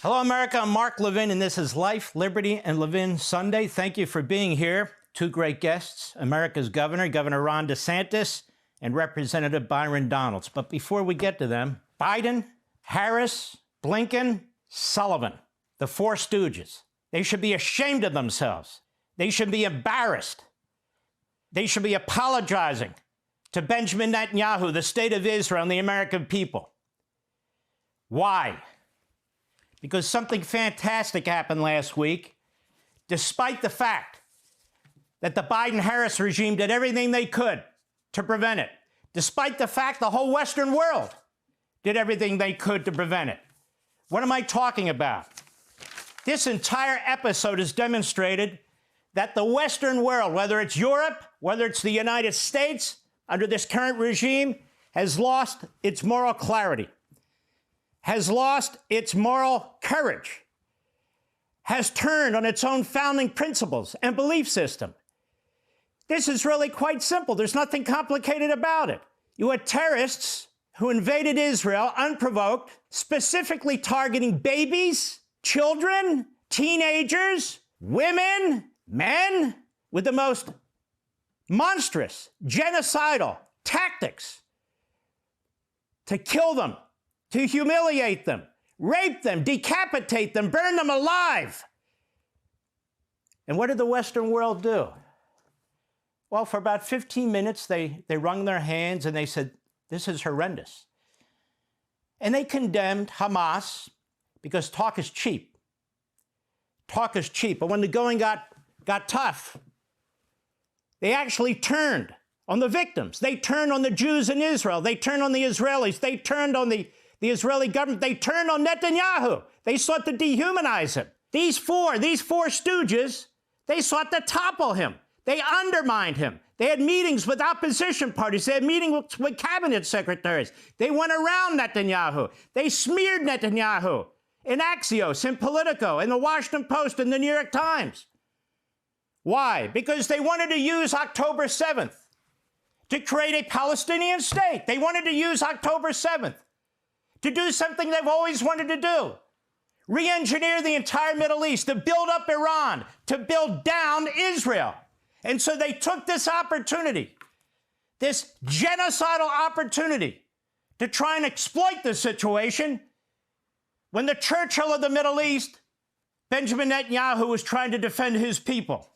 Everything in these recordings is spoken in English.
Hello, America. I'm Mark Levin, and this is Life, Liberty, and Levin Sunday. Thank you for being here. Two great guests, America's governor, Governor Ron DeSantis, and Representative Byron Donalds. But before we get to them, Biden, Harris, Blinken, Sullivan, the four stooges. They should be ashamed of themselves. They should be embarrassed. They should be apologizing to Benjamin Netanyahu, the state of Israel, and the American people. Why? Because something fantastic happened last week, despite the fact that the Biden-Harris regime did everything they could to prevent it, despite the fact the whole Western world did everything they could to prevent it. What am I talking about? This entire episode has demonstrated that the Western world, whether it's Europe, whether it's the United States, under this current regime, has lost its moral clarity, has lost its moral courage, has turned on its own founding principles and belief system. This is really quite simple. There's nothing complicated about it. You had terrorists who invaded Israel unprovoked, specifically targeting babies, children, teenagers, women, men, with the most monstrous, genocidal tactics to kill them, to humiliate them, rape them, decapitate them, burn them alive. And what did the Western world do? Well, for about 15 minutes, they wrung their hands and they said, this is horrendous. And they condemned Hamas because talk is cheap. Talk is cheap. But when the going got tough, they actually turned on the victims. They turned on the Jews in Israel. They turned on the Israelis. They turned on the Israeli government. They turned on Netanyahu. They sought to dehumanize him. These four stooges, they sought to topple him. They undermined him. They had meetings with opposition parties. They had meetings with cabinet secretaries. They went around Netanyahu. They smeared Netanyahu in Axios, in Politico, in the Washington Post, in the New York Times. Why? Because they wanted to use October 7th to create a Palestinian state. They wanted to use October 7th to do something they've always wanted to do. Re-engineer the entire Middle East, to build up Iran, to build down Israel. And so they took this opportunity, this genocidal opportunity, to try and exploit the situation when the Churchill of the Middle East, Benjamin Netanyahu, was trying to defend his people.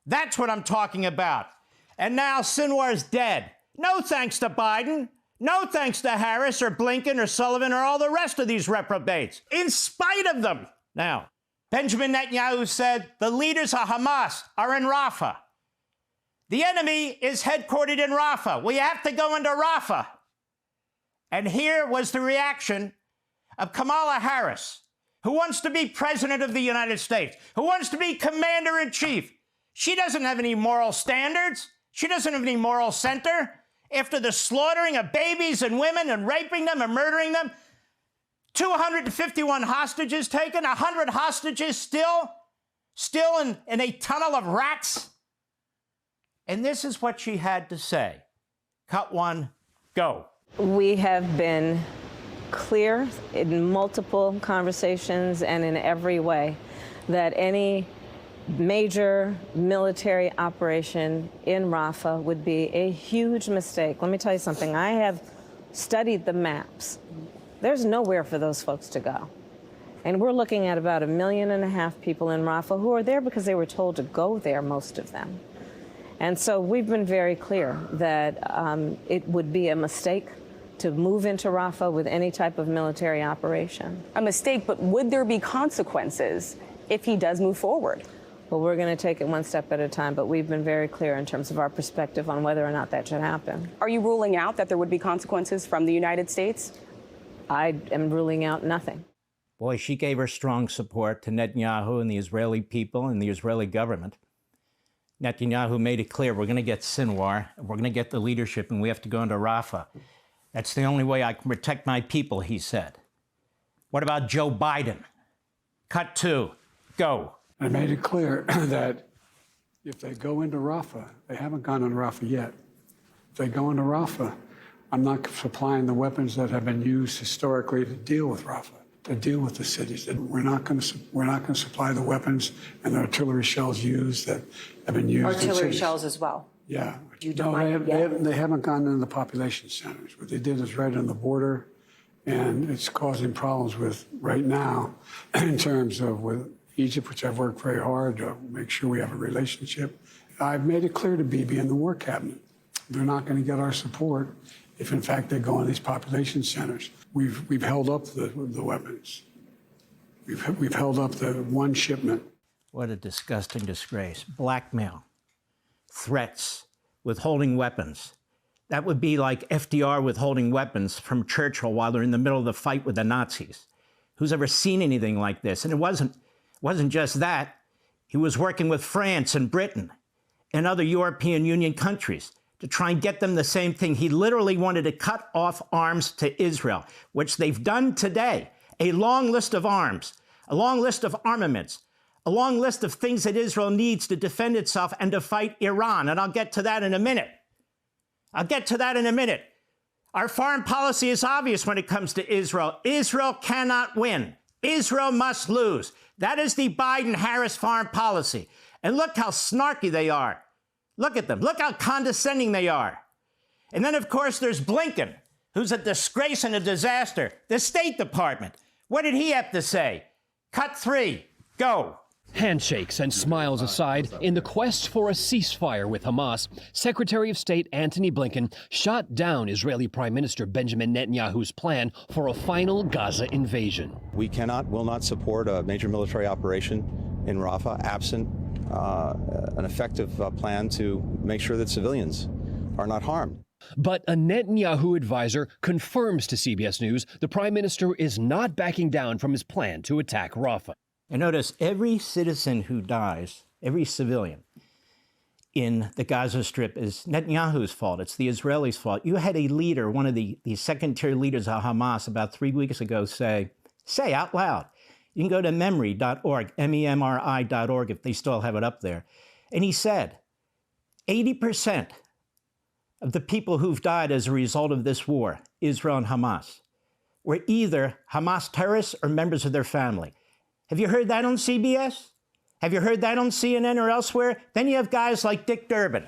That's what I'm talking about. And now Sinwar is dead. No thanks to Biden. No thanks to Harris or Blinken or Sullivan or all the rest of these reprobates. In spite of them. Now, Benjamin Netanyahu said the leaders of Hamas are in Rafah. The enemy is headquartered in Rafah. We have to go into Rafah. And here was the reaction of Kamala Harris, who wants to be president of the United States, who wants to be commander-in-chief. She doesn't have any moral standards. She doesn't have any moral center. After the slaughtering of babies and women and raping them and murdering them, 251 hostages taken, 100 hostages still in a tunnel of rats. And this is what she had to say. Cut one, go. We have been clear in multiple conversations and in every way that any major military operation in Rafah would be a huge mistake. Let me tell you something. I have studied the maps. There's nowhere for those folks to go. And we're looking at about 1.5 million people in Rafah who are there because they were told to go there, most of them. And so we've been very clear that it would be a mistake to move into Rafah with any type of military operation. A mistake, but would there be consequences if he does move forward? Well, we're going to take it one step at a time, but we've been very clear in terms of our perspective on whether or not that should happen. Are you ruling out that there would be consequences from the United States? I am ruling out nothing. Boy, she gave her strong support to Netanyahu and the Israeli people and the Israeli government. Netanyahu made it clear, we're going to get Sinwar, we're going to get the leadership, and we have to go into Rafah. That's the only way I can protect my people, he said. What about Joe Biden? Cut two, go. I made it clear that if they go into Rafah, they haven't gone into Rafah yet. If they go into Rafah, I'm not supplying the weapons that have been used historically to deal with Rafah. to deal with the cities. We're not going to supply the weapons and the artillery shells used that have been used. Artillery shells as well. Yeah. You No, they haven't gone into the population centers. What they did is right on the border, and it's causing problems with right now in terms of with Egypt, which I've worked very hard to make sure we have a relationship. I've made it clear to Bibi and the War Cabinet, they're not going to get our support if, in fact, they go in these population centers. We've held up the weapons. We've held up the one shipment. What a disgusting disgrace. Blackmail, threats, withholding weapons. That would be like FDR withholding weapons from Churchill while they're in the middle of the fight with the Nazis. Who's ever seen anything like this? And it wasn't just that. He was working with France and Britain and other European Union countries to try and get them the same thing. He literally wanted to cut off arms to Israel, which they've done today. A long list of arms, a long list of armaments, a long list of things that Israel needs to defend itself and to fight Iran. And I'll get to that in a minute. Our foreign policy is obvious when it comes to Israel. Israel cannot win. Israel must lose. That is the Biden-Harris foreign policy. And look how snarky they are. Look at them. Look how condescending they are. And then, of course, there's Blinken, who's a disgrace and a disaster. The State Department. What did he have to say? Cut 3. Go. Handshakes and smiles aside, in the quest for a ceasefire with Hamas, Secretary of State Antony Blinken shot down Israeli Prime Minister Benjamin Netanyahu's plan for a final Gaza invasion. We will not support a major military operation in Rafah absent an effective plan to make sure that civilians are not harmed. But a Netanyahu advisor confirms to CBS News the Prime Minister is not backing down from his plan to attack Rafah. And notice every citizen who dies, every civilian in the Gaza Strip is Netanyahu's fault. It's the Israelis' fault. You had a leader, one of the second-tier leaders of Hamas about 3 weeks ago say out loud, you can go to memri.org, MEMRI.org, if they still have it up there. And he said, 80% of the people who've died as a result of this war, Israel and Hamas, were either Hamas terrorists or members of their family. Have you heard that on CBS? Have you heard that on CNN or elsewhere? Then you have guys like Dick Durbin.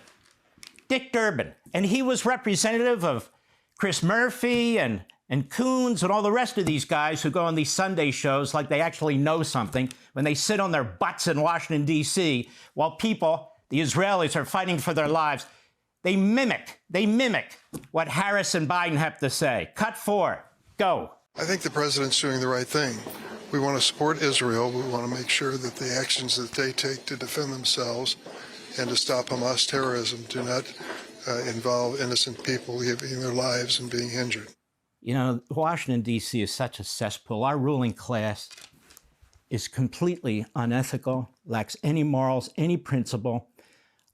And he was representative of Chris Murphy and Coons and all the rest of these guys who go on these Sunday shows like they actually know something when they sit on their butts in Washington, D.C., while people, the Israelis, are fighting for their lives. They mimic what Harris and Biden have to say. Cut 4. Go. I think the president's doing the right thing. We want to support Israel. We want to make sure that the actions that they take to defend themselves and to stop Hamas terrorism do not involve innocent people giving their lives and being injured. You know, Washington, D.C. is such a cesspool. Our ruling class is completely unethical, lacks any morals, any principle.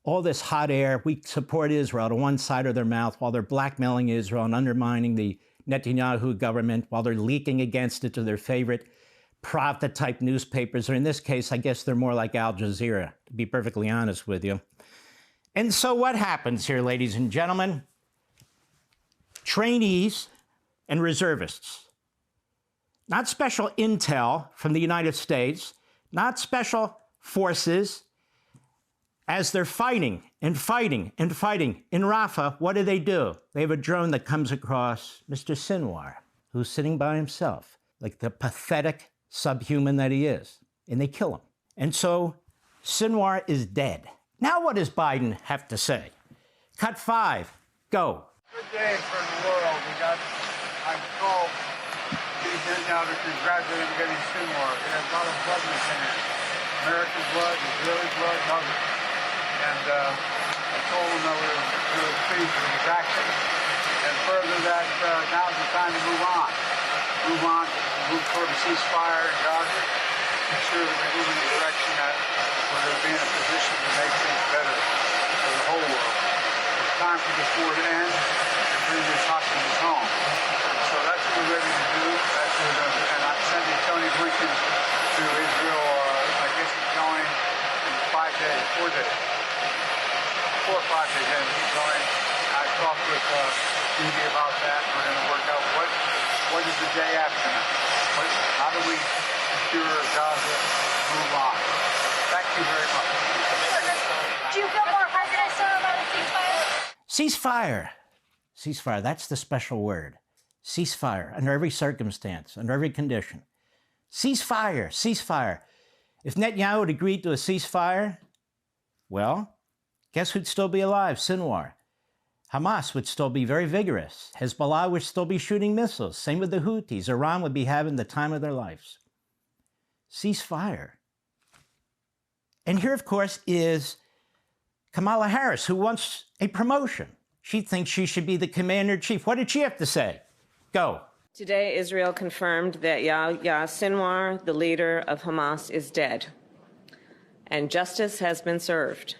All this hot air, we support Israel to one side of their mouth while they're blackmailing Israel and undermining the Netanyahu government, while they're leaking against it to their favorite Pravda-type newspapers, or in this case, I guess they're more like Al Jazeera, to be perfectly honest with you. And so what happens here, ladies and gentlemen? Trainees and reservists, not special intel from the United States, not special forces, as they're fighting in Rafah, what do? They have a drone that comes across Mr. Sinwar, who's sitting by himself, like the pathetic subhuman that he is, and they kill him. And so Sinwar is dead. Now what does Biden have to say? Cut 5, go. Good day for the world. I called now to congratulate him getting Sinwar. It has a lot of bloodness in it. American blood, Israeli blood, others. And I told him that we were pleased with his action. And further that now's the time to move on. Move toward a ceasefire in Gaza. Make sure that we move in the direction that we're going to be in a position to make things better for the whole world. It's time for this war to end and bring these hostages home. So that's what we're ready to do. And I'm sending Tony Blinken to Israel. I guess he's going in 4 days. 4 or 5 days in. He's going. I talked with Bibi about that. We're going to work out what what is the day after that? How do we secure Gaza, move on? Thank you very much. Do you feel more hesitant, sir, about a ceasefire? Ceasefire. Ceasefire, that's the special word. Ceasefire, under every circumstance, under every condition. Ceasefire, ceasefire. If Netanyahu had agreed to a ceasefire, well, guess who'd still be alive? Sinwar. Hamas would still be very vigorous. Hezbollah would still be shooting missiles. Same with the Houthis. Iran would be having the time of their lives. Ceasefire. And here, of course, is Kamala Harris, who wants a promotion. She thinks she should be the commander-in-chief. What did she have to say? Go. Today, Israel confirmed that Yahya Sinwar, the leader of Hamas, is dead, and justice has been served.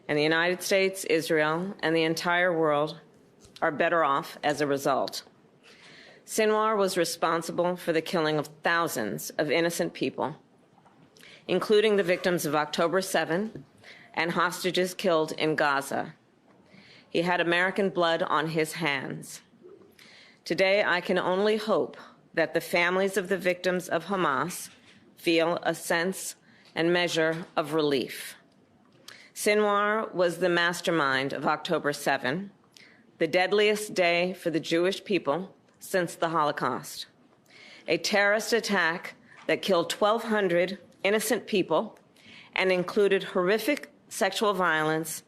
And the United States, Israel, and the entire world are better off as a result. Sinwar was responsible for the killing of thousands of innocent people, including the victims of October 7 and hostages killed in Gaza. He had American blood on his hands. Today, I can only hope that the families of the victims of Hamas feel a sense and measure of relief. Sinwar was the mastermind of October 7, the deadliest day for the Jewish people since the Holocaust. A terrorist attack that killed 1,200 innocent people and included horrific sexual violence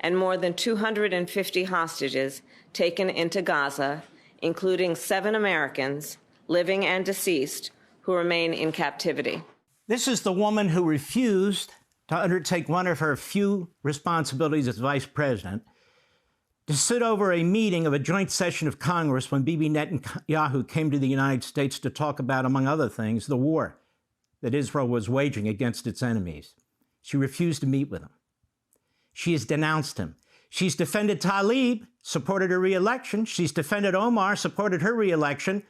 and more than 250 hostages taken into Gaza, including 7 Americans, living and deceased, who remain in captivity. This is the woman who refused to undertake one of her few responsibilities as vice president, to sit over a meeting of a joint session of Congress when Bibi Netanyahu came to the United States to talk about, among other things, the war that Israel was waging against its enemies. She refused to meet with him. She has denounced him. She's defended Tlaib, supported her re-election. She's defended Omar, supported her re-election.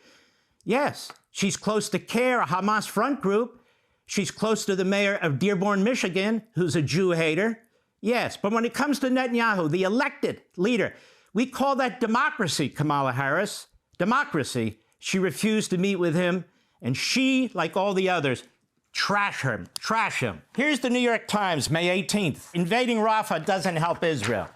Yes, she's close to CARE, a Hamas front group. She's close to the mayor of Dearborn, Michigan, who's a Jew hater. Yes, but when it comes to Netanyahu, the elected leader, we call that democracy, Kamala Harris. Democracy. She refused to meet with him, and she, like all the others, trash him. Here's the New York Times, May 18th. Invading Rafah doesn't help Israel.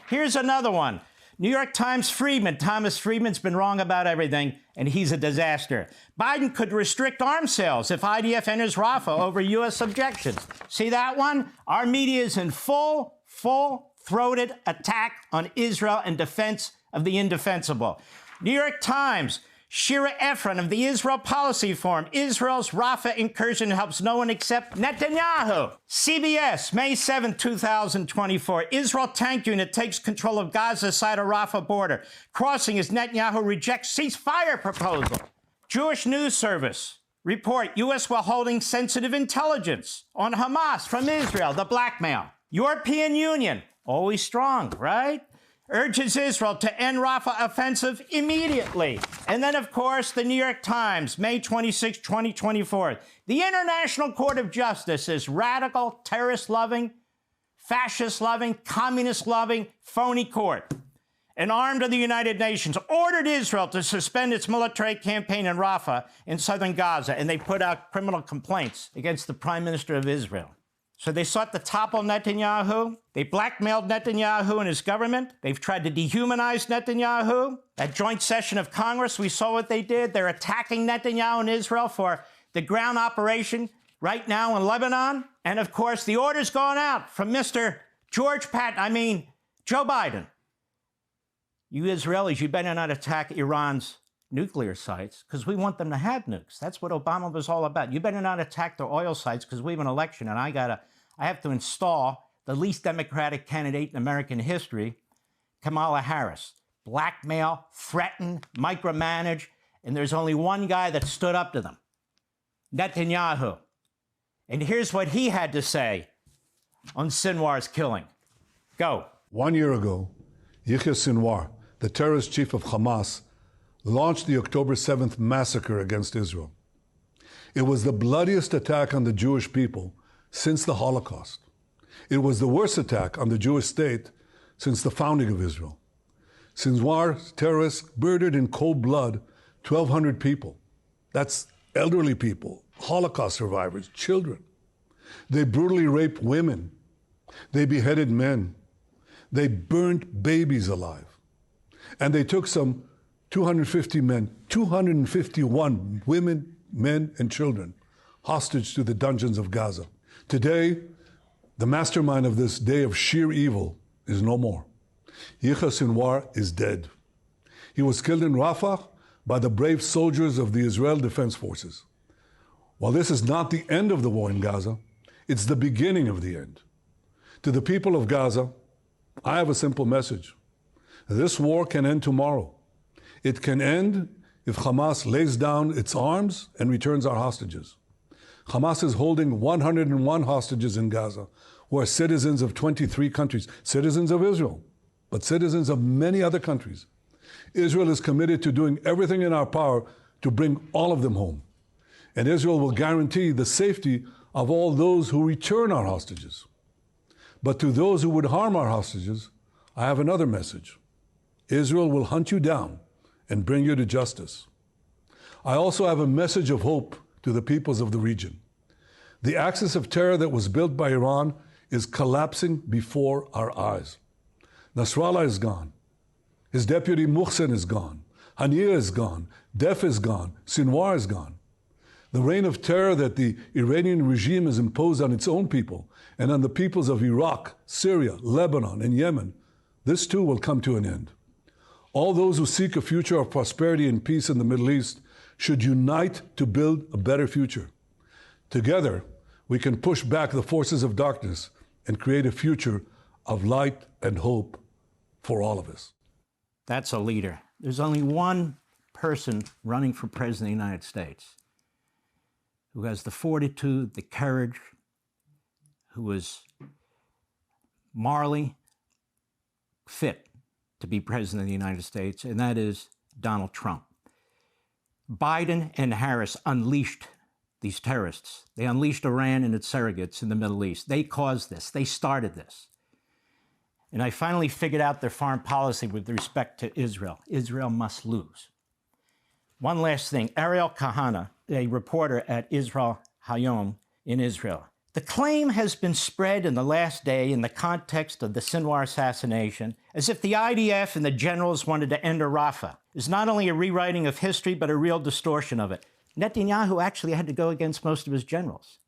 Here's another one. New York Times Friedman. Thomas Friedman's been wrong about everything, and he's a disaster. Biden could restrict arms sales if IDF enters Rafah over U.S. objections. See that one? Our media is in full-throated attack on Israel in defense of the indefensible. New York Times. Shira Efron of the Israel Policy Forum. Israel's Rafah incursion helps no one except Netanyahu. CBS, May 7, 2024. Israel tank unit takes control of Gaza side of Rafah border. Crossing as Netanyahu rejects ceasefire proposal. Jewish News Service. Report, U.S. withholding sensitive intelligence on Hamas from Israel, the blackmail. European Union, always strong, right? Urges Israel to end Rafah offensive immediately. And then, of course, the New York Times, May 26, 2024. The International Court of Justice is radical, terrorist-loving, fascist-loving, communist-loving, phony court. An arm of the United Nations ordered Israel to suspend its military campaign in Rafah in southern Gaza, and they put out criminal complaints against the Prime Minister of Israel. So they sought to topple Netanyahu. They blackmailed Netanyahu and his government. They've tried to dehumanize Netanyahu. That joint session of Congress, we saw what they did. They're attacking Netanyahu and Israel for the ground operation right now in Lebanon. And of course, the order's gone out from Mr. Joe Biden. You Israelis, you better not attack Iran's nuclear sites, because we want them to have nukes. That's what Obama was all about. You better not attack their oil sites, because we have an election, and I have to install the least democratic candidate in American history, Kamala Harris. Blackmail, threaten, micromanage, and there's only one guy that stood up to them, Netanyahu. And here's what he had to say on Sinwar's killing. Go. 1 year ago, Yahya Sinwar, the terrorist chief of Hamas, launched the October 7th massacre against Israel. It was the bloodiest attack on the Jewish people since the Holocaust. It was the worst attack on the Jewish state since the founding of Israel. Sinwar's terrorists murdered in cold blood 1,200 people. That's elderly people, Holocaust survivors, children. They brutally raped women. They beheaded men. They burnt babies alive. And they took some 250 men, 251 women, men, and children hostage to the dungeons of Gaza. Today, the mastermind of this day of sheer evil is no more. Yahya Sinwar is dead. He was killed in Rafah by the brave soldiers of the Israel Defense Forces. While this is not the end of the war in Gaza, it's the beginning of the end. To the people of Gaza, I have a simple message. This war can end tomorrow. It can end if Hamas lays down its arms and returns our hostages. Hamas is holding 101 hostages in Gaza, who are citizens of 23 countries, citizens of Israel, but citizens of many other countries. Israel is committed to doing everything in our power to bring all of them home. And Israel will guarantee the safety of all those who return our hostages. But to those who would harm our hostages, I have another message. Israel will hunt you down and bring you to justice. I also have a message of hope to the peoples of the region. The axis of terror that was built by Iran is collapsing before our eyes. Nasrallah is gone. His deputy Muhsin is gone. Haniyeh is gone. Def is gone. Sinwar is gone. The reign of terror that the Iranian regime has imposed on its own people and on the peoples of Iraq, Syria, Lebanon, and Yemen, this too will come to an end. All those who seek a future of prosperity and peace in the Middle East should unite to build a better future. Together, we can push back the forces of darkness and create a future of light and hope for all of us. That's a leader. There's only one person running for president of the United States who has the fortitude, the courage, who is morally fit to be president of the United States, and that is Donald Trump. Biden and Harris unleashed these terrorists. They unleashed Iran and its surrogates in the Middle East. They caused this. They started this. And I finally figured out their foreign policy with respect to Israel. Israel must lose. One last thing. Ariel Kahana, a reporter at Israel Hayom in Israel. The claim has been spread in the last day in the context of the Sinwar assassination as if the IDF and the generals wanted to enter Rafah. It's not only a rewriting of history, but a real distortion of it. Netanyahu actually had to go against most of his generals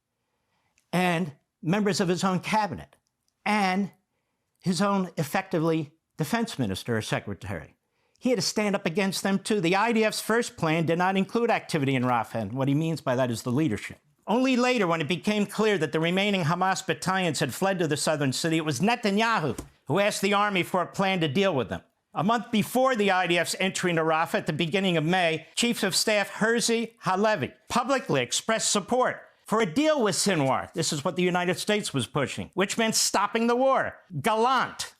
and members of his own cabinet and his own, effectively, defense minister or secretary. He had to stand up against them, too. The IDF's first plan did not include activity in Rafah, and what he means by that is the leadership. Only later, when it became clear that the remaining Hamas battalions had fled to the southern city, it was Netanyahu who asked the army for a plan to deal with them. A month before the IDF's entry into Rafah at the beginning of May, Chief of Staff Herzi Halevi publicly expressed support for a deal with Sinwar. This is what the United States was pushing, which meant stopping the war. Gallant,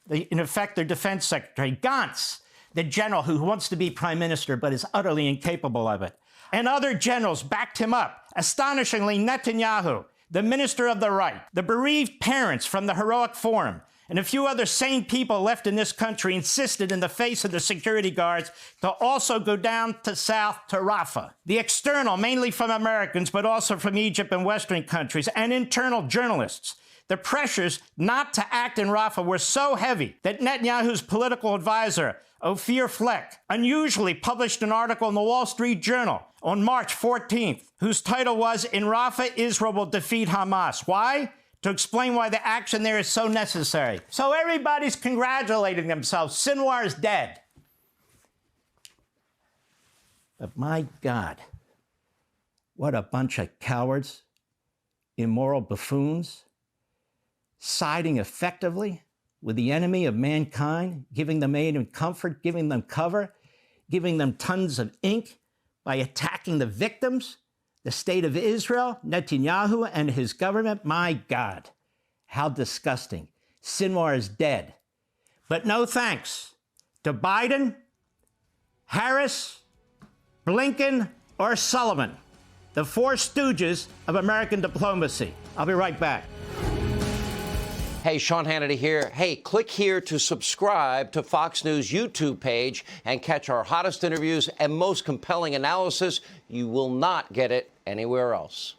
in effect, their defense secretary, Gantz, the general who wants to be prime minister but is utterly incapable of it, and other generals backed him up. Astonishingly, Netanyahu, the minister of the right, the bereaved parents from the heroic forum, and a few other sane people left in this country insisted in the face of the security guards to also go down to south to Rafah. The external, mainly from Americans, but also from Egypt and Western countries, and internal journalists. The pressures not to act in Rafah were so heavy that Netanyahu's political advisor, Ophir Fleck, unusually published an article in the Wall Street Journal on March 14th, whose title was, "In Rafah, Israel will defeat Hamas." Why? To explain why the action there is so necessary. So everybody's congratulating themselves. Sinwar is dead. But my God, what a bunch of cowards, immoral buffoons, siding effectively with the enemy of mankind, giving them aid and comfort, giving them cover, giving them tons of ink by attacking the victims, the state of Israel, Netanyahu and his government. My God, how disgusting. Sinwar is dead. But no thanks to Biden, Harris, Blinken, or Sullivan, the four stooges of American diplomacy. I'll be right back. Hey, Sean Hannity here. Hey, click here to subscribe to Fox News YouTube page and catch our hottest interviews and most compelling analysis. You will not get it anywhere else.